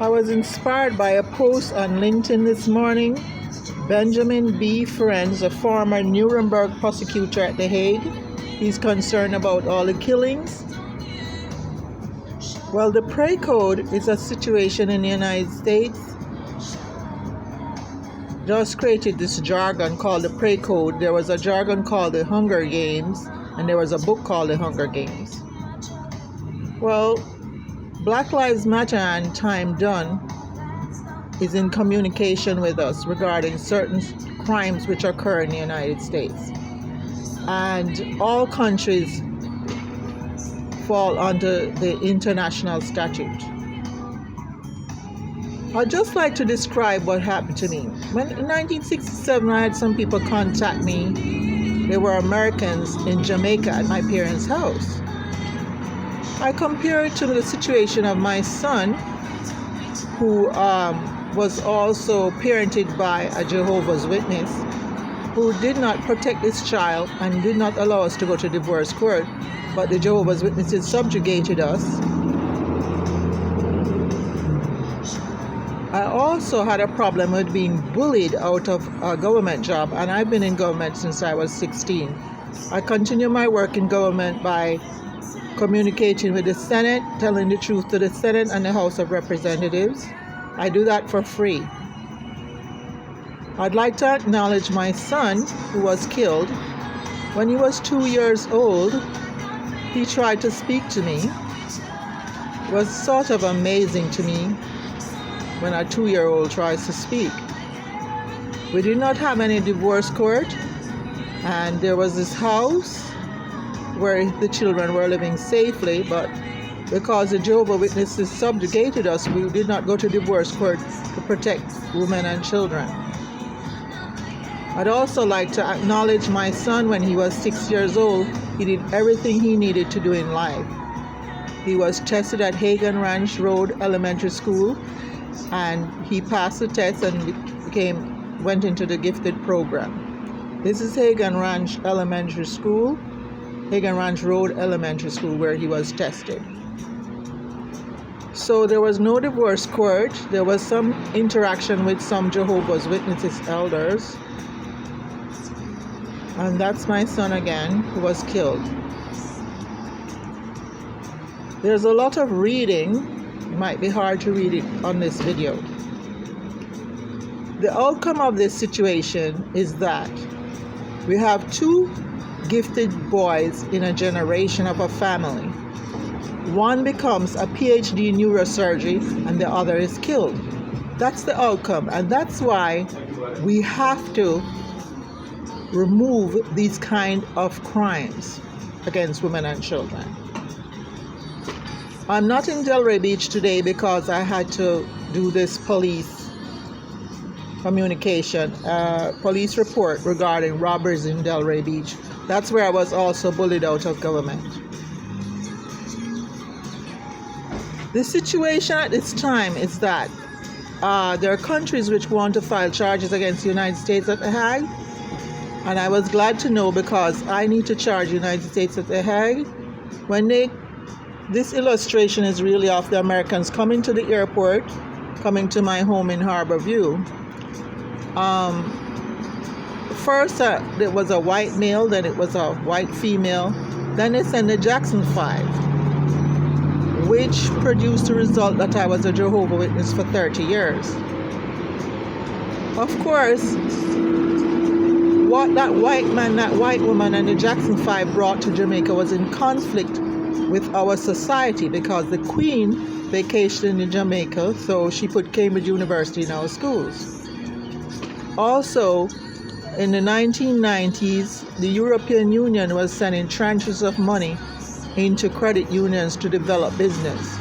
I was inspired by a post on LinkedIn this morning. Benjamin B. Friends, a former Nuremberg prosecutor at The Hague, he's concerned about all the killings. Well, the Prey Code is a situation in the United States. Just created this jargon called the Prey Code. There was a jargon called the Hunger Games, and there was a book called the Hunger Games. Well, Black Lives Matter and Time Done is in communication with us regarding certain crimes which occur in the United States. And all countries fall under the international statute. I'd just like to describe what happened to me. When in 1967, I had some people contact me. They were Americans in Jamaica at my parents' house. I compared it to the situation of my son, who was also parented by a Jehovah's Witness, who did not protect this child and did not allow us to go to divorce court, but the Jehovah's Witnesses subjugated us. I also had a problem with being bullied out of a government job, and I've been in government since I was 16. I continue my work in government by communicating with the Senate, telling the truth to the Senate and the House of Representatives. I do that for free. I'd like to acknowledge my son, who was killed. When he was 2 years old, he tried to speak to me. It was sort of amazing to me when a 2-year-old tries to speak. We did not have any divorce court, and there was this house where the children were living safely, but because the Jehovah's Witnesses subjugated us, we did not go to divorce court to protect women and children. I'd also like to acknowledge my son. When he was 6 years old, he did everything he needed to do in life. He was tested at Hague Ranch Road Elementary School, and he passed the test and went into the gifted program. This is Hague Ranch Elementary School, Hague Ranch Road Elementary School, where he was tested. So there was no divorce court. There was some interaction with some Jehovah's Witnesses elders. And that's my son again, who was killed. There's a lot of reading. It might be hard to read it on this video. The outcome of this situation is that we have 2 gifted boys in a generation of a family. One becomes a PhD in neurosurgery and the other is killed. That's the outcome, and that's why we have to remove these kind of crimes against women and children. I'm not in Delray Beach today because I had to do this police communication, police report regarding robbers in Delray Beach. That's where I was also bullied out of government. The situation at this time is that there are countries which want to file charges against the United States at The Hague, and I was glad to know, because I need to charge the United States at The Hague. This illustration is really of the Americans coming to the airport, coming to my home in Harbor View. First, it was a white male, then it was a white female, then they sent the Jackson 5, which produced the result that I was a Jehovah's Witness for 30 years. Of course, what that white man, that white woman, and the Jackson 5 brought to Jamaica was in conflict with our society, because the Queen vacationed in Jamaica, so she put Cambridge University in our schools. Also, in the 1990s, the European Union was sending tranches of money into credit unions to develop business.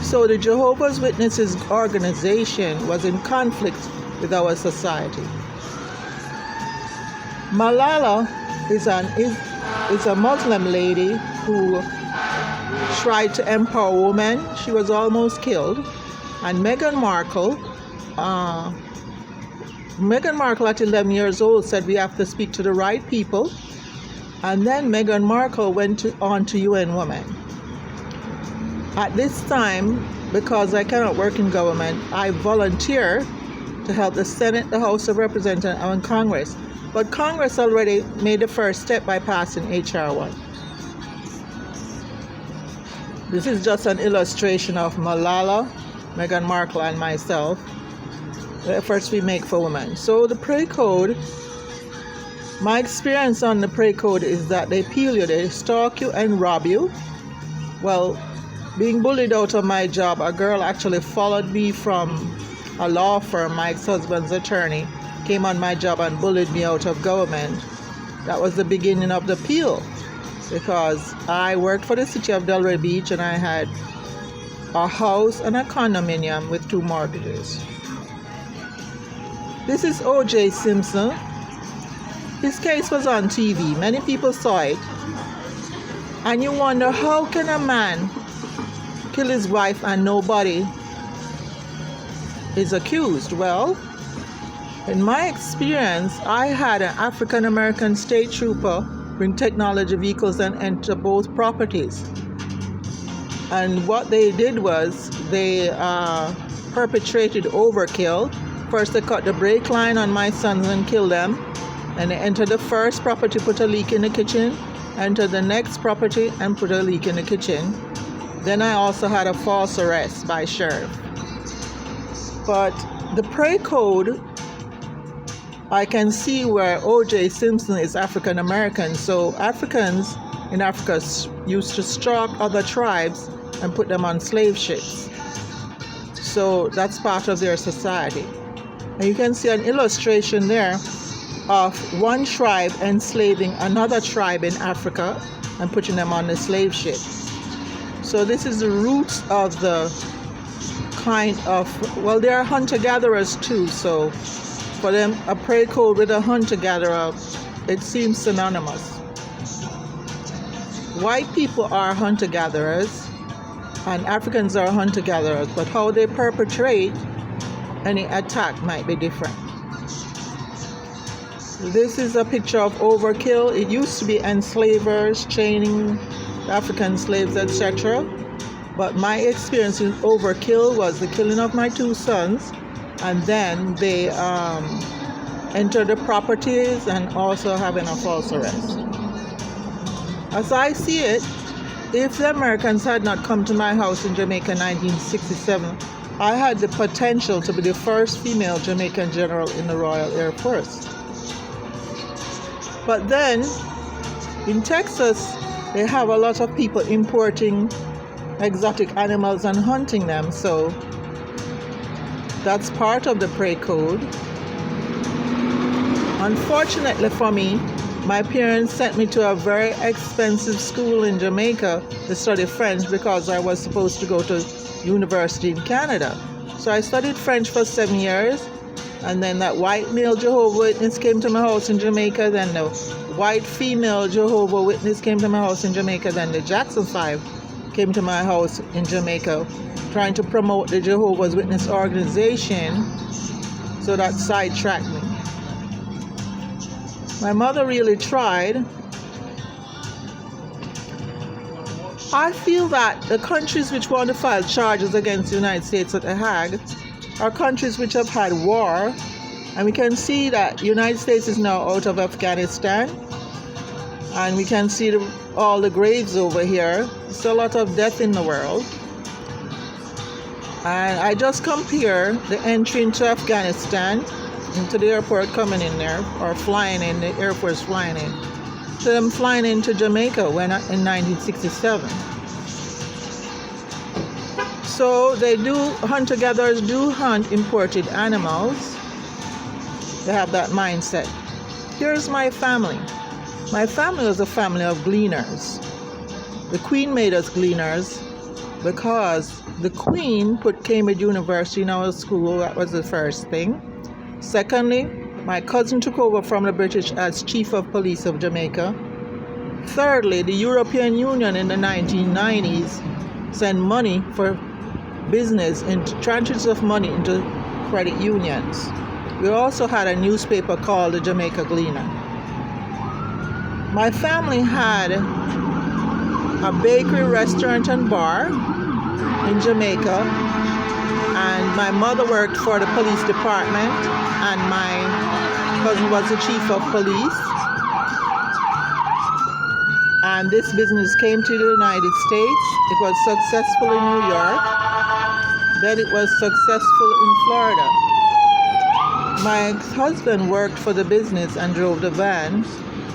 So the Jehovah's Witnesses organization was in conflict with our society. Malala is a Muslim lady who tried to empower women. She was almost killed. And Meghan Markle at 11 years old said we have to speak to the right people. And then Meghan Markle went on to UN Women. At this time, because I cannot work in government, I volunteer to help the Senate, the House of Representatives, and Congress. But Congress already made the first step by passing H.R. 1. This is just an illustration of Malala, Meghan Markle, and myself, the efforts we make for women. So the Prey Code, my experience on the Prey Code is that they peel you, they stalk you and rob you. Well, being bullied out of my job, a girl actually followed me from a law firm, my ex-husband's attorney, came on my job and bullied me out of government. That was the beginning of the peel, because I worked for the city of Delray Beach and I had a house and a condominium with 2 mortgages. This is O.J. Simpson. His case was on TV. Many people saw it. And you wonder, how can a man kill his wife and nobody is accused? Well, in my experience, I had an African American state trooper bring technology vehicles and enter both properties. And what they did was they perpetrated overkill. First, they cut the brake line on my sons and killed them. And they entered the first property, put a leak in the kitchen, entered the next property and put a leak in the kitchen. Then I also had a false arrest by sheriff. But the Prey Code, I can see where O.J. Simpson is African American. So Africans in Africa used to stalk other tribes and put them on slave ships. So that's part of their society. And you can see an illustration there of one tribe enslaving another tribe in Africa and putting them on the slave ship. So this is the roots of the kind of, well, they are hunter-gatherers too, so for them, a Prey Code with a hunter-gatherer, it seems synonymous. White people are hunter-gatherers and Africans are hunter-gatherers, but how they perpetrate any attack might be different. This is a picture of overkill. It used to be enslavers chaining African slaves, etc. But my experience with overkill was the killing of my 2 sons, and then they entered the properties and also having a false arrest. As I see it, if the Americans had not come to my house in Jamaica in 1967, I had the potential to be the first female Jamaican general in the Royal Air Force. But then, in Texas, they have a lot of people importing exotic animals and hunting them, so that's part of the Prey Code. Unfortunately for me, my parents sent me to a very expensive school in Jamaica to study French because I was supposed to go to university in Canada. So I studied French for 7 years, and then that white male Jehovah's Witness came to my house in Jamaica, then the white female Jehovah's Witness came to my house in Jamaica, then the Jackson 5 came to my house in Jamaica, trying to promote the Jehovah's Witness organization, so that sidetracked me. My mother really tried. I feel that the countries which want to file charges against the United States at the Hague are countries which have had war, and we can see that the United States is now out of Afghanistan, and we can see all the graves over here. There's a lot of death in the world. And I just compare the entry into Afghanistan, into the airport coming in there, or flying in, the Air Force flying in, to them flying into Jamaica in 1967. So hunter-gatherers do hunt imported animals. They have that mindset. Here's my family. My family was a family of gleaners. The Queen made us gleaners because the Queen put Cambridge University in our school. That was the first thing. Secondly, my cousin took over from the British as Chief of Police of Jamaica. Thirdly, the European Union in the 1990s sent money for business and transfers of money into credit unions. We also had a newspaper called the Jamaica Gleaner. My family had a bakery, restaurant, and bar. in Jamaica, and my mother worked for the police department, and my cousin was the chief of police. And this business came to the United States. It was successful in New York. Then it was successful in Florida. My husband worked for the business and drove the van,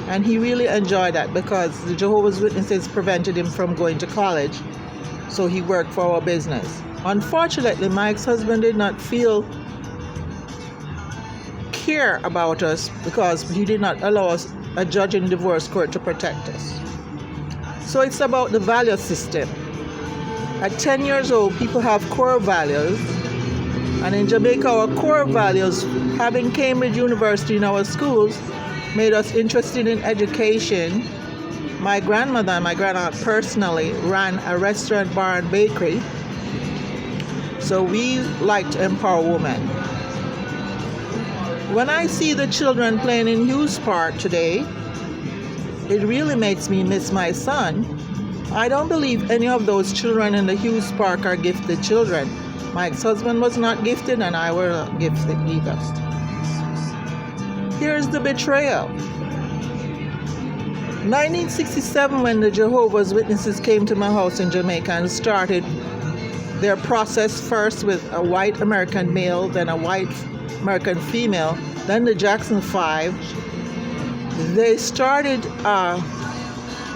and he really enjoyed that because the Jehovah's Witnesses prevented him from going to college, so he worked for our business. Unfortunately, my ex-husband did not care about us because he did not allow us a judge in divorce court to protect us. So it's about the value system. At 10 years old, people have core values. And in Jamaica, our core values, having Cambridge University in our schools, made us interested in education. My grandmother and my grandaunt personally ran a restaurant, bar, and bakery. So we like to empower women. When I see the children playing in Hughes Park today, it really makes me miss my son. I don't believe any of those children in the Hughes Park are gifted children. My ex-husband was not gifted, and I were not gifted either. Here's the betrayal. 1967, when the Jehovah's Witnesses came to my house in Jamaica and started their process first with a white American male, then a white American female, then the Jackson 5, they started a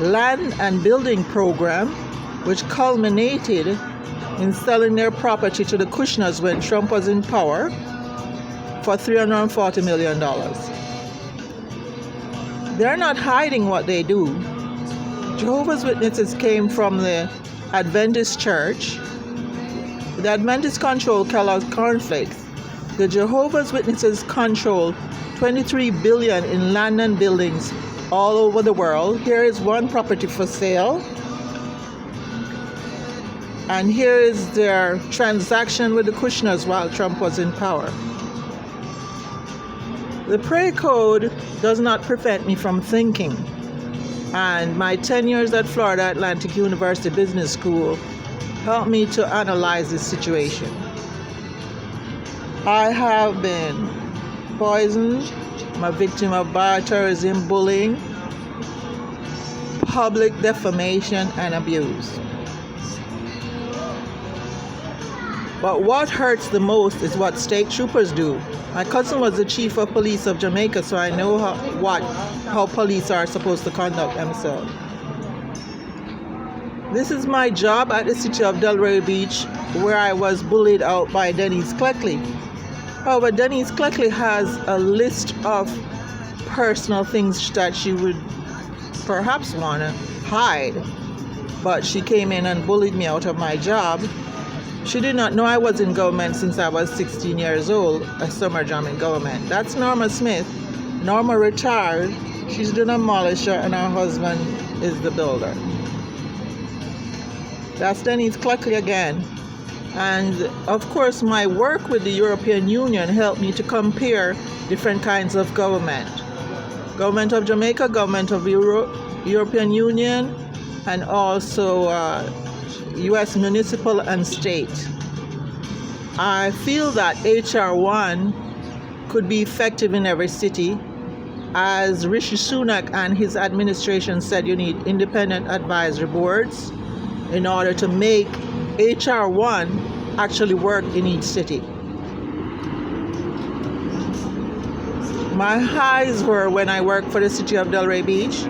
land and building program which culminated in selling their property to the Kushners when Trump was in power for $340 million. They're not hiding what they do. Jehovah's Witnesses came from the Adventist Church. The Adventists control Kellogg's Cornflakes. The Jehovah's Witnesses control $23 billion in land and buildings all over the world. Here is one property for sale. And here is their transaction with the Kushners while Trump was in power. The prayer code does not prevent me from thinking. And my 10 years at Florida Atlantic University Business School helped me to analyze this situation. I have been poisoned. I'm a victim of bioterrorism, bullying, public defamation, and abuse. But what hurts the most is what state troopers do. My cousin was the chief of police of Jamaica, so I know how police are supposed to conduct themselves. This is my job at the city of Delray Beach, where I was bullied out by Denise Cleckley. However, Denise Cleckley has a list of personal things that she would perhaps want to hide, but she came in and bullied me out of my job. She did not know I was in government since I was 16 years old, a summer job in government. That's Norma Smith. Norma retired. She's the demolisher, and her husband is the builder. That's Denise Cleckley again. And of course, my work with the European Union helped me to compare different kinds of government. Government of Jamaica, government of European Union, and also U.S. municipal and state. I feel that H.R. 1 could be effective in every city. As Rishi Sunak and his administration said, you need independent advisory boards in order to make H.R. 1 actually work in each city. My highs were when I worked for the city of Delray Beach.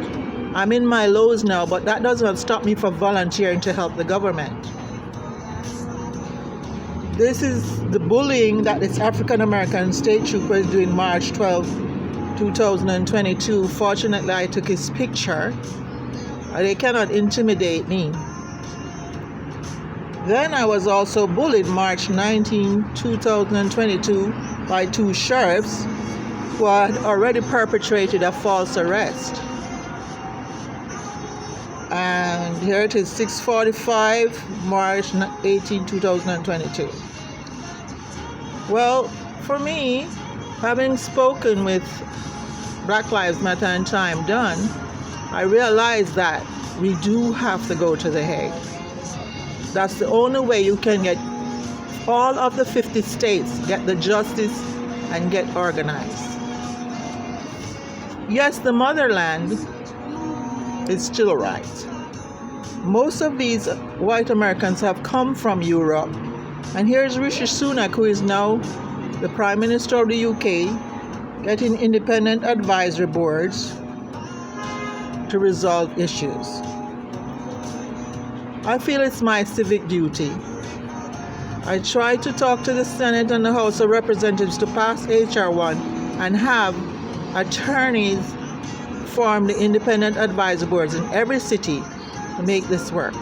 I'm in my lows now, but that does not stop me from volunteering to help the government. This is the bullying that this African American state trooper is doing March 12, 2022. Fortunately, I took his picture. They cannot intimidate me. Then I was also bullied March 19, 2022 by two sheriffs who had already perpetrated a false arrest. And here it is, 6:45, March 18, 2022. Well, for me, having spoken with Black Lives Matter and Time Done, I realized that we do have to go to The Hague. That's the only way you can get all of the 50 states, get the justice and get organized. Yes, the motherland is still right. Most of these white Americans have come from Europe. And here's Rishi Sunak, who is now the Prime Minister of the UK, getting independent advisory boards to resolve issues. I feel it's my civic duty. I tried to talk to the Senate and the House of Representatives to pass H.R. 1 and have attorneys form the independent advisory boards in every city to make this work.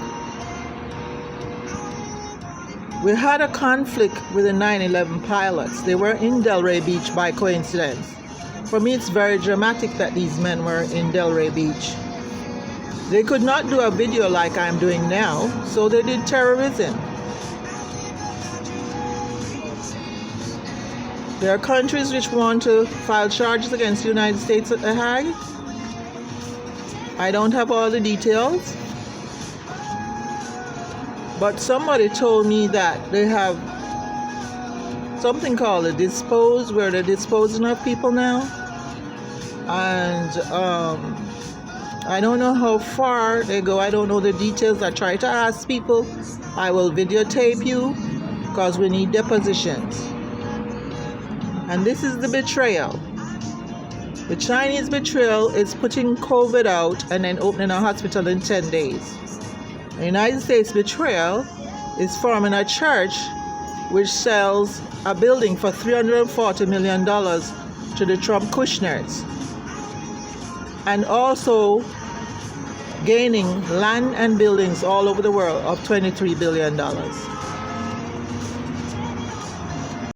We had a conflict with the 9/11 pilots. They were in Delray Beach by coincidence. For me, it's very dramatic that these men were in Delray Beach. They could not do a video like I'm doing now, so they did terrorism. There are countries which want to file charges against the United States at The Hague. I don't have all the details, but somebody told me that they have something called a dispose, where they're disposing of people now. And I don't know how far they go. I don't know the details. I try to ask people. I will videotape you because we need depositions. And this is the betrayal. The Chinese betrayal is putting COVID out and then opening a hospital in 10 days. The United States betrayal is forming a church which sells a building for $340 million to the Trump Kushners, and also gaining land and buildings all over the world of $23 billion.